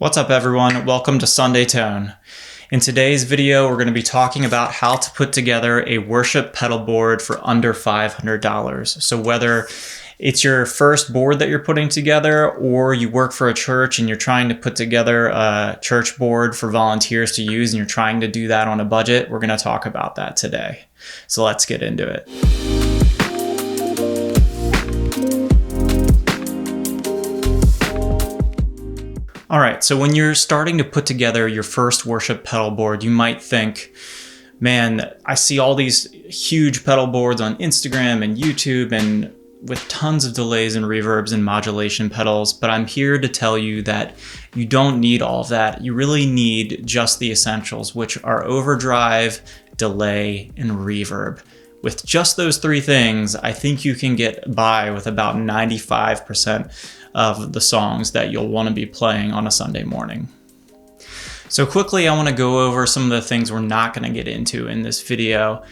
What's up everyone? Welcome to Sunday Tone. In today's video, we're going to be talking about how to put together a worship pedal board for under $500. So whether it's your first board that you're putting together or you work for a church and you're trying to put together a church board for volunteers to use and you're trying to do that on a budget, we're going to talk about that today. So let's get into it. All right, so when you're starting to put together your first worship pedal board, you might think, man, I see all these huge pedal boards on Instagram and YouTube and with tons of delays and reverbs and modulation pedals, but I'm here to tell you that you don't need all of that. You really need just the essentials, which are overdrive, delay, and reverb. With just those three things, I think you can get by with about 95% of the songs that you'll want to be playing on a Sunday morning. So quickly, I want to go over some of the things we're not going to get into in this video,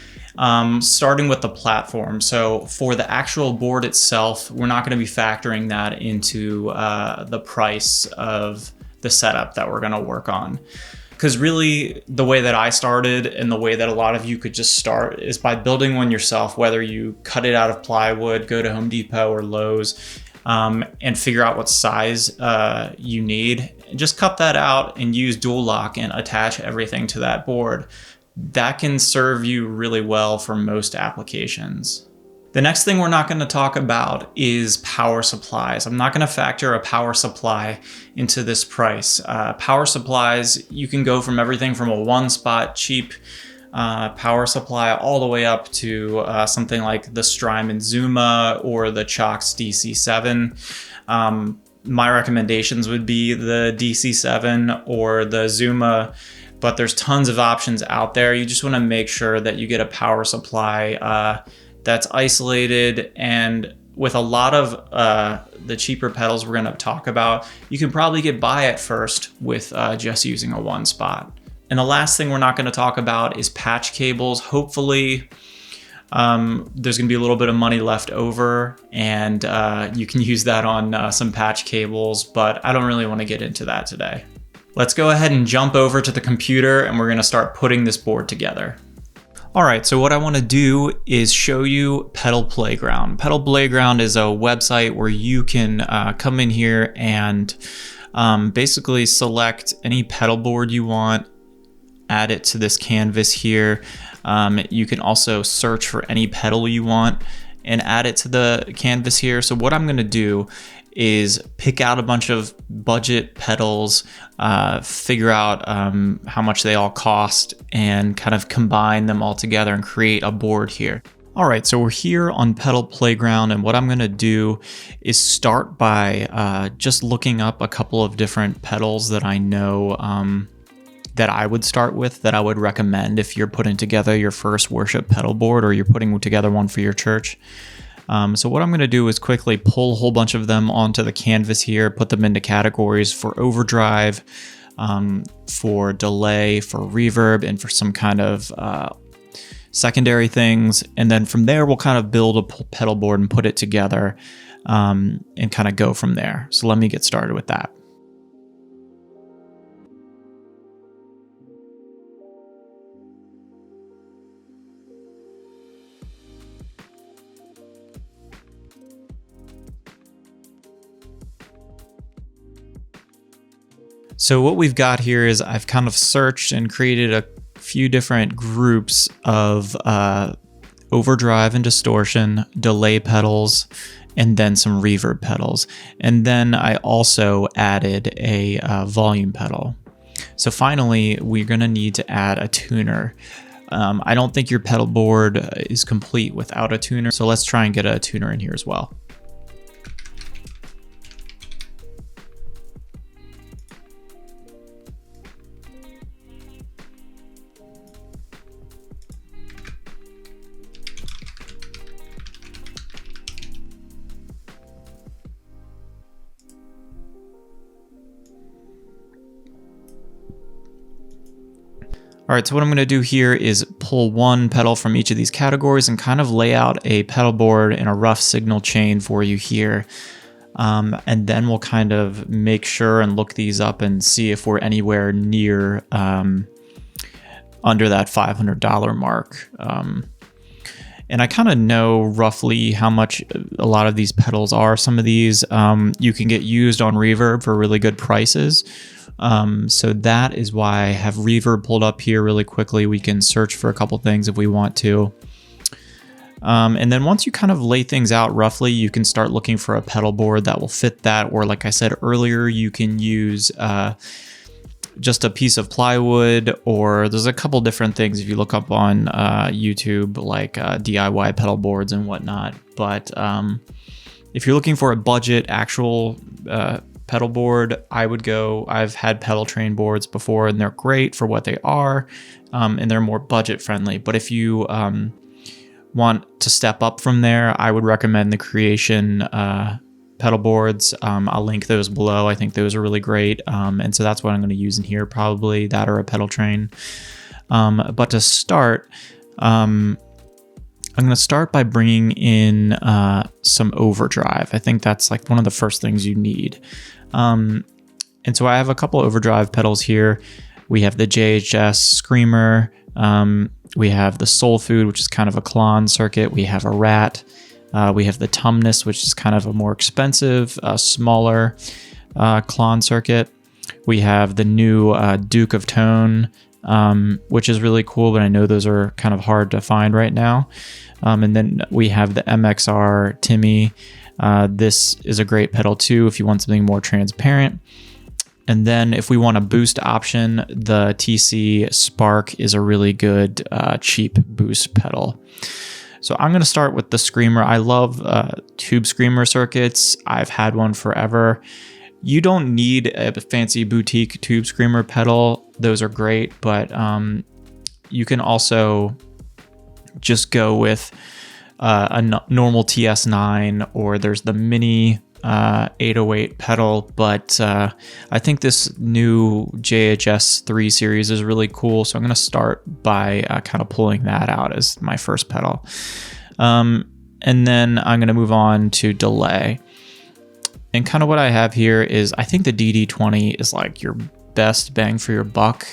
starting with the platform. So for the actual board itself, we're not going to be factoring that into the price of the setup that we're going to work on. Because really, the way that I started and the way that a lot of you could just start is by building one yourself, whether you cut it out of plywood, go to Home Depot or Lowe's, and figure out what size you need. Just cut that out and use dual lock and attach everything to that board. That can serve you really well for most applications. The next thing we're not going to talk about is power supplies. I'm not going to factor a power supply into this price. Power supplies, you can go from everything from a one-spot cheap power supply all the way up to something like the Strymon Zuma or the Chox DC7. My recommendations would be the DC7 or the Zuma, but there's tons of options out there. You just want to make sure that you get a power supply that's isolated, and with a lot of the cheaper pedals we're going to talk about, you can probably get by at first with just using a one spot. And the last thing we're not going to talk about is patch cables. Hopefully there's going to be a little bit of money left over and you can use that on some patch cables, but I don't really want to get into that today. Let's go ahead and jump over to the computer and we're going to start putting this board together. All right, so what I want to do is show you Pedal Playground. Pedal Playground is a website where you can come in here and basically select any pedal board you want, add it to this canvas here. You can also search for any pedal you want and add it to the canvas here. So what I'm going to do is pick out a bunch of budget pedals, figure out how much they all cost, and kind of combine them all together and create a board here. All right, so we're here on Pedal Playground, and what I'm going to do is start by just looking up a couple of different pedals that I know that I would start with, that I would recommend if you're putting together your first worship pedal board or you're putting together one for your church. So what I'm going to do is quickly pull a whole bunch of them onto the canvas here, put them into categories for overdrive, for delay, for reverb, and for some kind of secondary things. And then from there, we'll kind of build a pedal board and put it together and kind of go from there. So let me get started with that. So what we've got here is I've kind of searched and created a few different groups of overdrive and distortion, delay pedals, and then some reverb pedals. And then I also added a volume pedal. So finally, we're going to need to add a tuner. I don't think your pedal board is complete without a tuner, so let's try and get a tuner in here as well. All right, so what I'm going to do here is pull one pedal from each of these categories and kind of lay out a pedal board in a rough signal chain for you here. And then we'll kind of make sure and look these up and see if we're anywhere near under that $500 mark. And I kind of know roughly how much a lot of these pedals are. Some of these you can get used on Reverb for really good prices. So that is why I have Reverb pulled up here really quickly. We can search for a couple things if we want to. And then once you kind of lay things out roughly, you can start looking for a pedal board that will fit that. Or like I said earlier, you can use just a piece of plywood, or there's a couple different things if you look up on YouTube, like DIY pedal boards and whatnot. But if you're looking for a budget actual pedal board, I would go, I've had pedal train boards before and they're great for what they are, and they're more budget friendly. But if you want to step up from there, I would recommend the Creation pedal boards. I'll link those below. I think those are really great. And so that's what I'm going to use in here, probably that or a pedal train. But to start, I'm going to start by bringing in some overdrive. I think that's like one of the first things you need. And so I have a couple overdrive pedals here. We have the JHS Screamer. We have the Soul Food, which is kind of a Klon circuit. We have a Rat. We have the Tumnus, which is kind of a more expensive, smaller Klon circuit. We have the new Duke of Tone, which is really cool, but I know those are kind of hard to find right now. And then we have the MXR Timmy. This is a great pedal too if you want something more transparent. And then if we want a boost option, the TC Spark is a really good cheap boost pedal. So I'm going to start with the Screamer. I love tube Screamer circuits. I've had one forever. You don't need a fancy boutique tube Screamer pedal. Those are great, but you can also just go with a normal TS9, or there's the mini 808 pedal. But I think this new JHS 3 series is really cool, so I'm going to start by kind of pulling that out as my first pedal, and then I'm going to move on to delay. And kind of what I have here is, I think the DD20 is like your best bang for your buck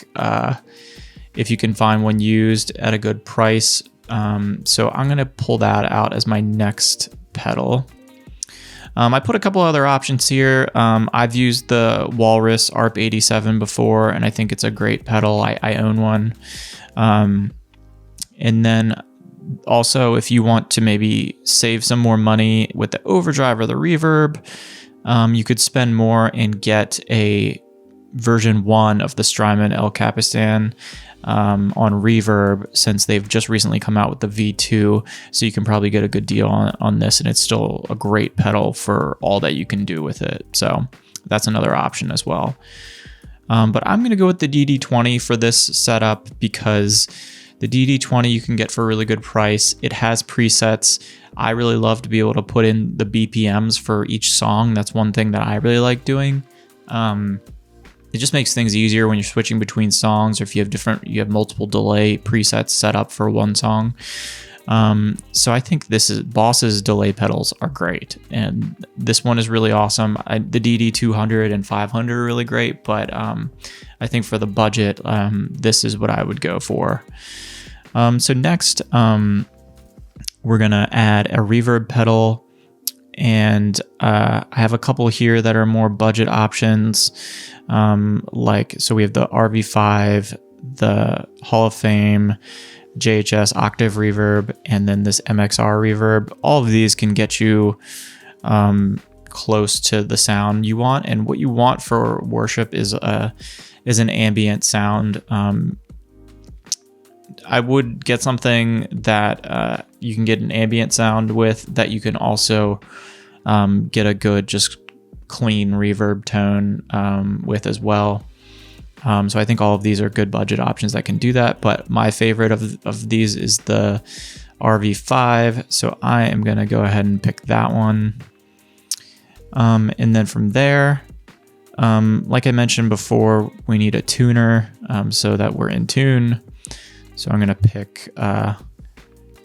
if you can find one used at a good price. So I'm going to pull that out as my next pedal. I put a couple other options here. I've used the Walrus ARP 87 before, and I think it's a great pedal. I own one. And then also, if you want to maybe save some more money with the overdrive or the reverb, you could spend more and get a version 1 of the Strymon El Capistan on reverb, since they've just recently come out with the V2, so you can probably get a good deal on this, and it's still a great pedal for all that you can do with it. So that's another option as well. But I'm going to go with the DD20 for this setup, because the DD20 you can get for a really good price. It has presets. I really love to be able to put in the BPMs for each song. That's one thing that I really like doing. It just makes things easier when you're switching between songs, or if you have multiple delay presets set up for one song. So I think Boss's delay pedals are great, and this one is really awesome. The DD 200 and 500 are really great, but I think for the budget, this is what I would go for. So next, we're gonna add a reverb pedal. And I have a couple here that are more budget options. So we have the RV5, the Hall of Fame, JHS Octave Reverb, and then this MXR Reverb. All of these can get you close to the sound you want. And what you want for worship is an ambient sound. I would get something that you can get an ambient sound with, that you can also get a good, just clean reverb tone with as well. So I think all of these are good budget options that can do that. But my favorite of these is the RV5. So I am going to go ahead and pick that one. And then from there, like I mentioned before, we need a tuner so that we're in tune. So I'm going to pick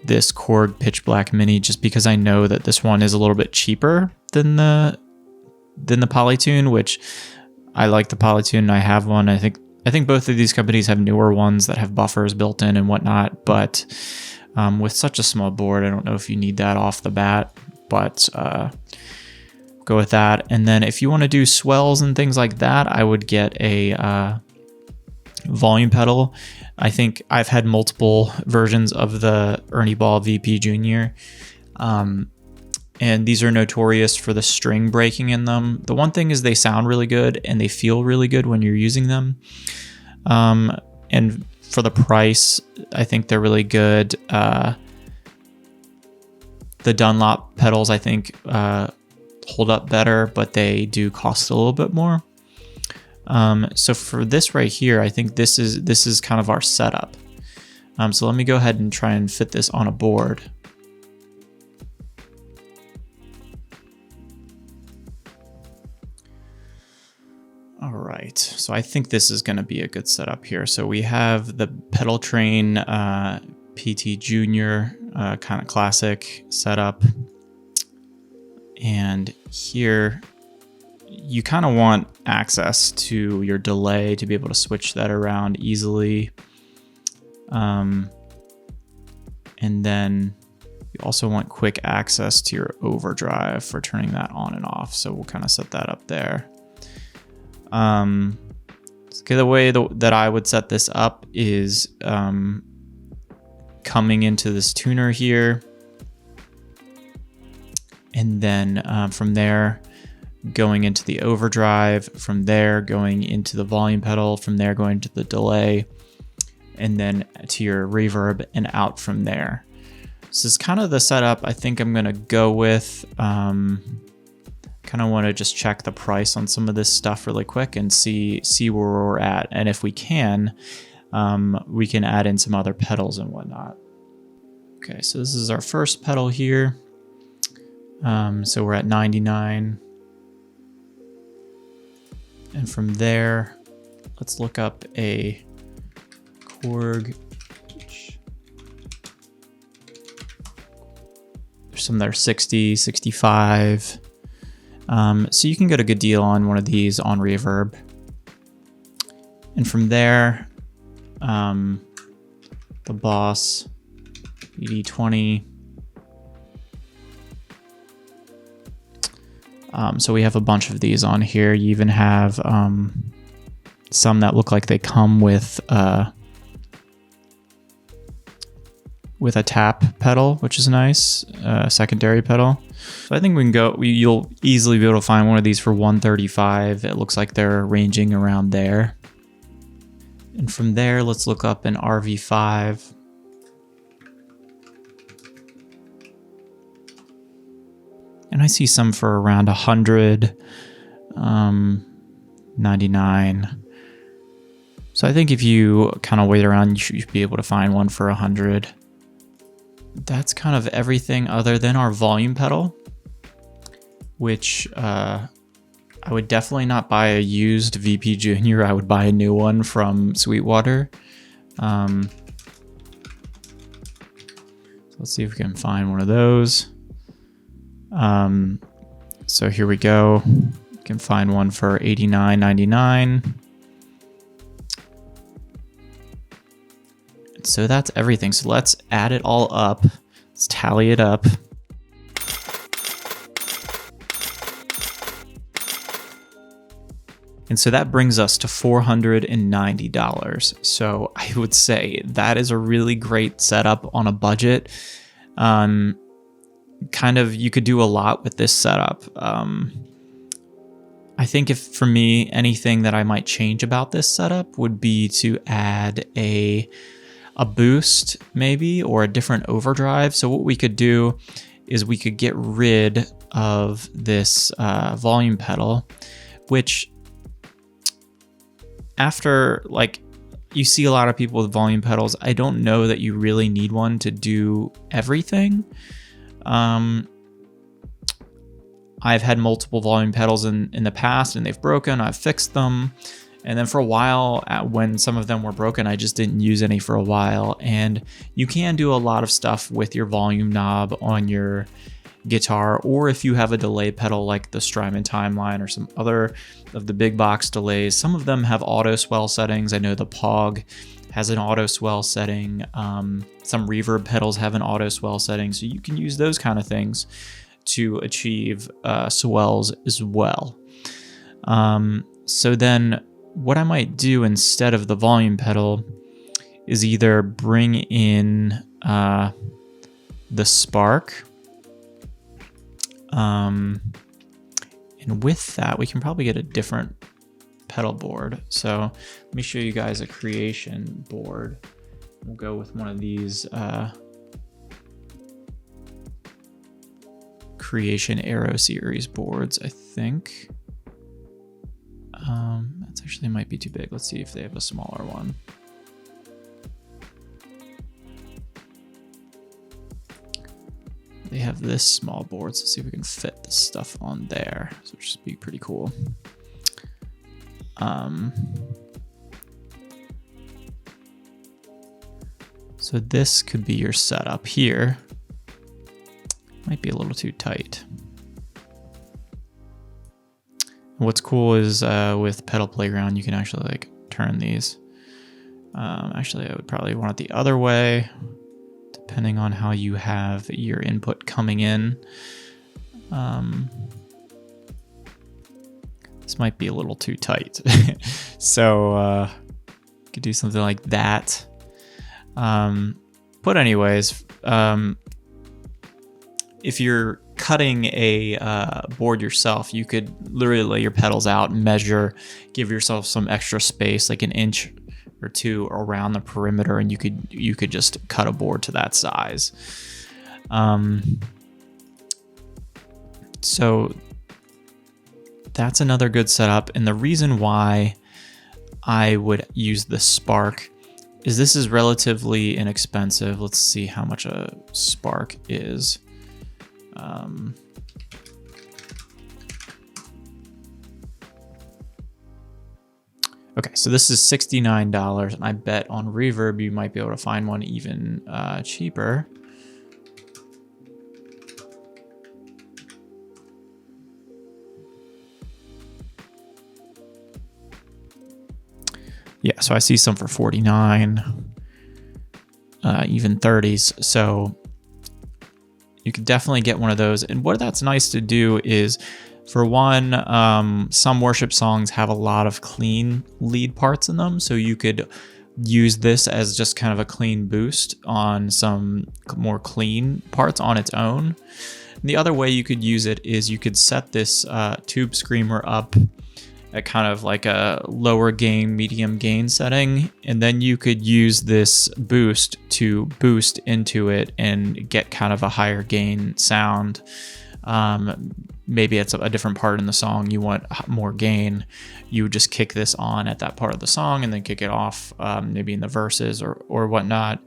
this Korg Pitch Black Mini, just because I know that this one is a little bit cheaper than the than the Polytune, which I like the Polytune. I have one. I think both of these companies have newer ones that have buffers built in and whatnot, but with such a small board, I don't know if you need that off the bat, but go with that. And then if you want to do swells and things like that, I would get a volume pedal. I think I've had multiple versions of the Ernie Ball VP Junior, and these are notorious for the string breaking in them. The one thing is they sound really good and they feel really good when you're using them. And for the price, I think they're really good. The Dunlop pedals, I think, hold up better, but they do cost a little bit more. So for this right here, I think this is kind of our setup. So let me go ahead and try and fit this on a board. All right, so I think this is going to be a good setup here. So we have the Pedal Train PT Junior kind of classic setup. And here you kind of want access to your delay to be able to switch that around easily. And then you also want quick access to your overdrive for turning that on and off. So we'll kind of set that up there. The way that I would set this up is coming into this tuner here, and then from there going into the overdrive, from there going into the volume pedal, from there going to the delay, and then to your reverb and out from there. This is kind of the setup I think I'm gonna go with. Kind of want to just check the price on some of this stuff really quick and see where we're at, and if we can add in some other pedals and whatnot. Okay, so this is our first pedal here. So we're at 99, and from there, let's look up a Korg. There's some that are 60, 65. So you can get a good deal on one of these on Reverb. And from there, the Boss ED20. So we have a bunch of these on here. You even have some that look like they come with a tap pedal, which is nice, secondary pedal. So I think we can go, you'll easily be able to find one of these for $135. It looks like they're ranging around there. And from there, let's look up an RV5. And I see some for around 100, 99. So I think if you kind of wait around, you should be able to find one for 100. That's kind of everything other than our volume pedal, which I would definitely not buy a used VP Junior. I would buy a new one from Sweetwater. Let's see if we can find one of those. So here we go. You can find one for $89.99. So that's everything. So let's add it all up. Let's tally it up. And so that brings us to $490. So I would say that is a really great setup on a budget. Kind of, you could do a lot with this setup. I think if for me, anything that I might change about this setup would be to add a boost maybe, or a different overdrive. So what we could do is we could get rid of this volume pedal, which after, like, you see a lot of people with volume pedals. I don't know that you really need one to do everything. I've had multiple volume pedals in the past and they've broken. I've fixed them. And then for a while, when some of them were broken, I just didn't use any for a while. And you can do a lot of stuff with your volume knob on your guitar, or if you have a delay pedal like the Strymon Timeline or some other of the big box delays. Some of them have auto swell settings. I know the Pog has an auto swell setting. Some reverb pedals have an auto swell setting, so you can use those kind of things to achieve swells as well. So then what I might do instead of the volume pedal is either bring in the Spark, and with that we can probably get a different pedal board. So let me show you guys a creation board. We'll go with one of these Creation Aero Series boards, I think. That's actually might be too big. Let's see if they have a smaller one. They have this small board, so let's see if we can fit this stuff on there. So it should be pretty cool. So this could be your setup here. Might be a little too tight. What's cool is with Pedal Playground, you can actually like turn these. Actually, I would probably want it the other way, depending on how you have your input coming in. This might be a little too tight. So you could do something like that. But anyways, if you're cutting a board yourself, you could literally lay your pedals out, measure, give yourself some extra space, like an inch or two around the perimeter, and you could just cut a board to that size. So that's another good setup. And the reason why I would use the Spark is this is relatively inexpensive. Let's see how much a Spark is. Okay, so this is $69, and I bet on Reverb you might be able to find one even cheaper. Yeah, so I see some for $49, even $30s. So you could definitely get one of those. And what that's nice to do is, for one, some worship songs have a lot of clean lead parts in them. So you could use this as just kind of a clean boost on some more clean parts on its own. And the other way you could use it is you could set this tube screamer up at kind of like a lower gain, medium gain setting, and then you could use this boost to boost into it and get kind of a higher gain sound. Maybe it's a different part in the song you want more gain. You would just kick this on at that part of the song and then kick it off, maybe in the verses or whatnot.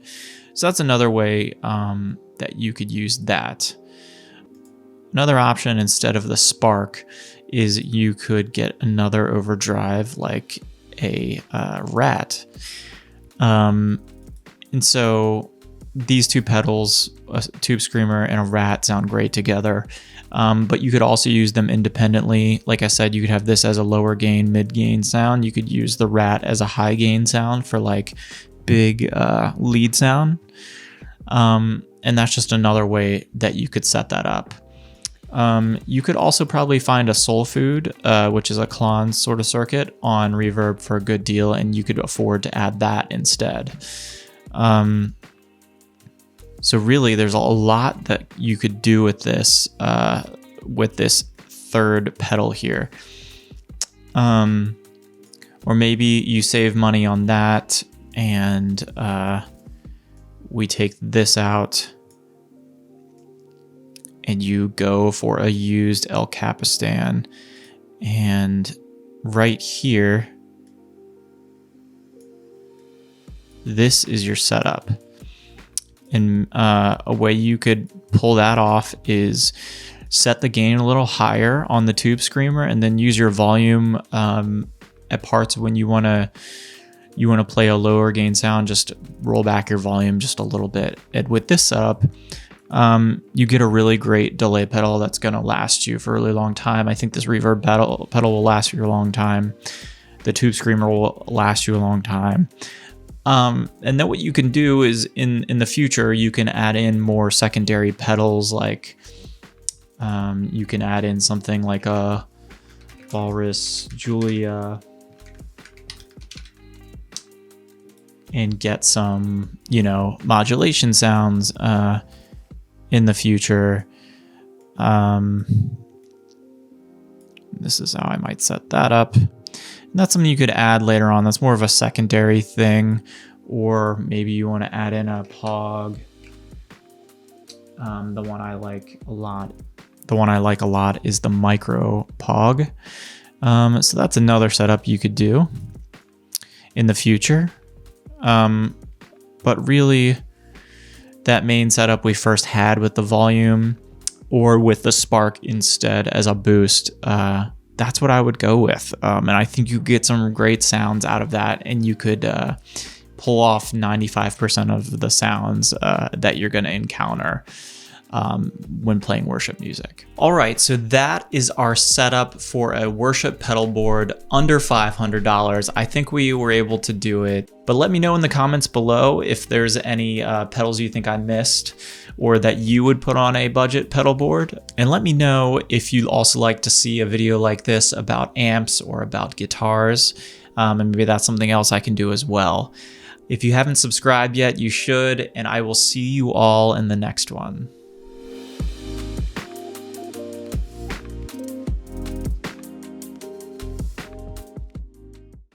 So that's another way that you could use that. Another option instead of the Spark is you could get another overdrive like a Rat. And so these two pedals, a Tube Screamer and a Rat, sound great together. But you could also use them independently. Like I said, you could have this as a lower gain, mid gain sound. You could use the Rat as a high gain sound for like big lead sound. And that's just another way that you could set that up. You could also probably find a Soul Food, which is a Klon sort of circuit, on Reverb for a good deal, and you could afford to add that instead. So really, there's a lot that you could do with this third pedal here. Or maybe you save money on that, and we take this out, and you go for a used El Capistan. And right here, this is your setup. And a way you could pull that off is set the gain a little higher on the Tube Screamer, and then use your volume at parts when you want to play a lower gain sound. Just roll back your volume just a little bit. And with this setup, you get a really great delay pedal that's going to last you for a really long time. I think this reverb pedal will last you a long time. The Tube Screamer will last you a long time. And then what you can do is in the future, you can add in more secondary pedals, like you can add in something like a Walrus Julia and get some, modulation sounds in the future. This is how I might set that up. And that's something you could add later on. That's more of a secondary thing. Or maybe you want to add in a Pog. The one I like a lot. The one I like a lot is the Micro Pog. So that's another setup you could do in the future. But really, that main setup we first had with the volume or with the Spark instead as a boost, that's what I would go with. And I think you get some great sounds out of that, and you could pull off 95% of the sounds that you're going to encounter when playing worship music. All right, so that is our setup for a worship pedal board under $500. I think we were able to do it, but let me know in the comments below if there's any pedals you think I missed or that you would put on a budget pedal board. And let me know if you'd also like to see a video like this about amps or about guitars, and maybe that's something else I can do as well. If you haven't subscribed yet, you should, and I will see you all in the next one.